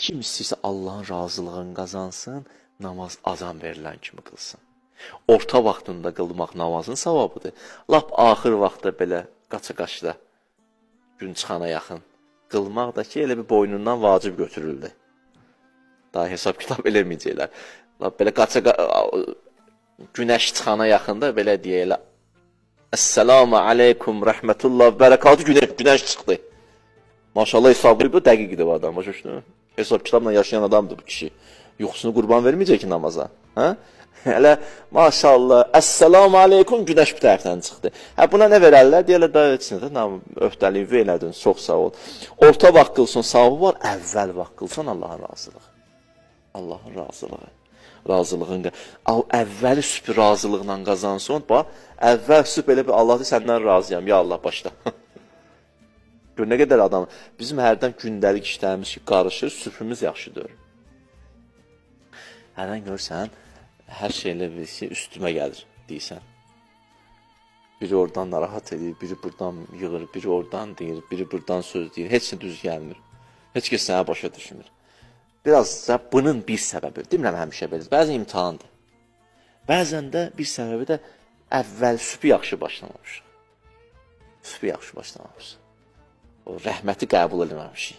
Kim istəyirsə Allahın razılığını qazansın, namaz azan verilən kimi qılsın. Orta vaxtında qılmaq namazın savabıdır. Lap axır vaxtda belə qaça-qaçda gün çıxana yaxın qılmaq da ki, elə bir boynundan vacib götürüldü. Daha hesab kitab eləməyəcəklər. Lap belə günəş çıxana yaxında belə deyirlər. Esselamu aleykum, rəhmətullah, bərəkatü, günəş çıxdı. Maşallah hesabı bu dəqiqdir bu adam, başa düşdün? Hesab kitabla yaşayan adamdır bu kişi. Yuxusunu qurban verməyəcək ki namaza. Hə? Hələ maşallah, esselamu aleykum, günəş bir tərəfdən çıxdı. Hə, buna nə verərlər? Deyərlər, da içində öhdəliyi elədin, çox sağ ol. Orta vaxt qılsın, savabı var, əvvəl vaxt qılsın Allahın razılığı. Allahın razılığı. Razılığın, əvvəli sübh razılıqla qazansın, bax, əvvəl sübh elə bir Allah səndən razıyam, ya Allah, başla. Gör, nə qədər adam, bizim hərdən gündəlik işlərimiz ki, qarışır, sübhümüz yaxşıdır. Hərdən görsən, hər şeylə bir şey üstümə gəlir, deyirsən. Biri oradan narahat edir, biri buradan yığır, biri oradan deyir, biri buradan söz deyir, heç nə düz gəlmir. Heç kəs sənə başa düşmür. Biraz da bunun bir səbəbi, demirəm həmişə belə, bəzən imtihandır. Bəzən də bir səbəbi də əvvəl sübh yaxşı başlamamışıq. Sübh yaxşı başlamamışıq. O rəhməti qəbul eləməmişik.